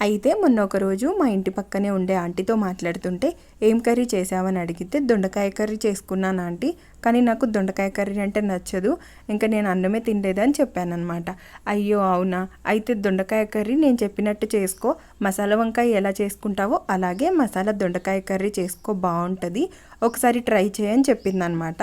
అయితే మొన్న ఒకరోజు మా ఇంటి పక్కనే ఉండే ఆంటీతో మాట్లాడుతుంటే ఏం కర్రీ చేసావని అడిగితే దొండకాయ కర్రీ చేసుకున్నాను ఆంటీ, కానీ నాకు దొండకాయ కర్రీ అంటే నచ్చదు, ఇంకా నేను అన్నమే తినలేదని చెప్పానన్నమాట. అయ్యో అవునా, అయితే దొండకాయ కర్రీ నేను చెప్పినట్టు చేసుకో, మసాలా వంకాయ ఎలా చేసుకుంటావో అలాగే మసాలా దొండకాయ కర్రీ చేసుకో, బాగుంటుంది, ఒకసారి ట్రై చేయని చెప్పిందనమాట.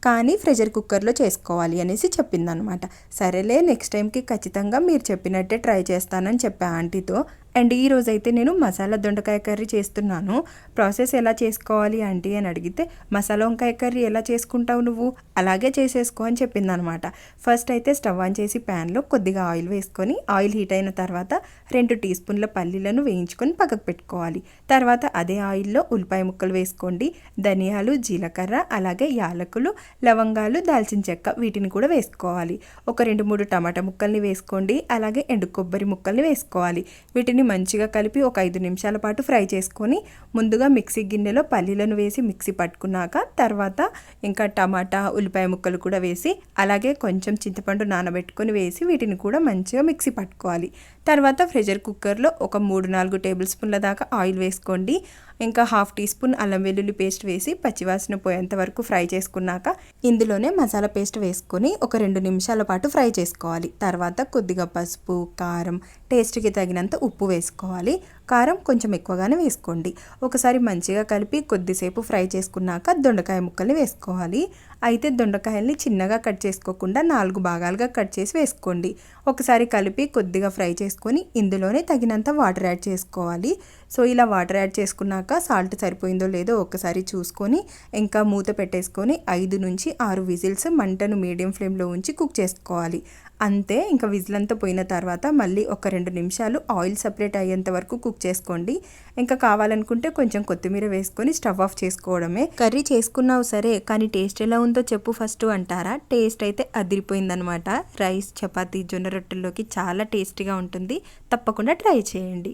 కానీ ప్రెషర్ కుక్కర్లో చేసుకోవాలి అనేసి చెప్పిందనమాట. సరేలే, నెక్స్ట్ టైంకి ఖచ్చితంగా మీరు చెప్పినట్టే ట్రై చేస్తానని చెప్పా ఆంటీతో. అండ్ ఈరోజైతే నేను మసాలా దొండకాయ కర్రీ చేస్తున్నాను. ప్రాసెస్ ఎలా చేసుకోవాలి ఆంటీ అని అడిగితే, మసాలా వంకాయ కర్రీ ఎలా చేసుకుంటావు నువ్వు, అలాగే చేసేసుకో అని చెప్పిందనమాట. ఫస్ట్ అయితే స్టవ్ ఆన్ చేసి ప్యాన్లో కొద్దిగా ఆయిల్ వేసుకొని, ఆయిల్ హీట్ అయిన తర్వాత 2 టీ స్పూన్ల పల్లీలను వేయించుకొని పక్కకు పెట్టుకోవాలి. తర్వాత అదే ఆయిల్లో ఉల్లిపాయ ముక్కలు వేసుకోండి, ధనియాలు, జీలకర్ర, అలాగే యాలకులు, లవంగాలు, దాల్చిన చెక్క వీటిని కూడా వేసుకోవాలి. ఒక 2-3 టమాటా ముక్కల్ని వేసుకోండి, అలాగే ఎండు కొబ్బరి ముక్కల్ని వేసుకోవాలి. వీటిని మంచిగా కలిపి ఒక 5 నిమిషాల పాటు ఫ్రై చేసుకొని, ముందుగా మిక్సీ గిన్నెలో పల్లీలను వేసి మిక్సీ పట్టుకున్నాక తర్వాత ఇంకా టమాటా, ఉల్లిపాయ ముక్కలు కూడా వేసి, అలాగే కొంచెం చింతపండు నానబెట్టుకొని వేసి వీటిని కూడా మంచిగా మిక్సీ పట్టుకోవాలి. తర్వాత ప్రెషర్ కుక్కర్లో ఒక 3-4 టేబుల్ స్పూన్ల దాకా ఆయిల్ వేసుకోండి. ఇంకా 1/2 టీ స్పూన్ అల్లం వెల్లుల్లి పేస్ట్ వేసి పచ్చివాసన పోయేంత వరకు ఫ్రై చేసుకున్నాక ఇందులోనే మసాలా పేస్ట్ వేసుకొని ఒక 2 నిమిషాల పాటు ఫ్రై చేసుకోవాలి. తర్వాత కొద్దిగా పసుపు, కారం, టేస్ట్కి తగినంత ఉప్పు వేసుకోవాలి. కారం కొంచెం ఎక్కువగానే వేసుకోండి. ఒకసారి మంచిగా కలిపి కొద్దిసేపు ఫ్రై చేసుకున్నాక దొండకాయ ముక్కల్ని వేసుకోవాలి. అయితే దొండకాయల్ని చిన్నగా కట్ చేసుకోకుండా 4 భాగాలుగా కట్ చేసి వేసుకోండి. ఒకసారి కలిపి కొద్దిగా ఫ్రై చేసుకొని ఇందులోనే తగినంత వాటర్ యాడ్ చేసుకోవాలి. సో ఇలా వాటర్ యాడ్ చేసుకున్నాక సాల్ట్ సరిపోయిందో లేదో ఒకసారి చూసుకొని ఇంకా మూత పెట్టేసుకొని 5-6 విజిల్స్ మంటను మీడియం ఫ్లేమ్లో ఉంచి కుక్ చేసుకోవాలి. అంతే, ఇంకా విజిల్ అంతా పోయిన తర్వాత మళ్ళీ ఒక 2 నిమిషాలు ఆయిల్ సపరేట్ అయ్యేంత వరకు కుక్ చేసుకోండి. ఇంకా కావాలనుకుంటే కొంచెం కొత్తిమీర వేసుకొని స్టవ్ ఆఫ్ చేసుకోవడమే. కర్రీ చేసుకున్నావు సరే, కానీ టేస్ట్ ఎలా ఉందో చెప్పు ఫస్ట్ అంటారా? టేస్ట్ అయితే అదిరిపోయిందనమాట. రైస్, చపాతీ, జొన్న రొట్టెల్లోకి చాలా టేస్టీగా ఉంటుంది. తప్పకుండా ట్రై చేయండి.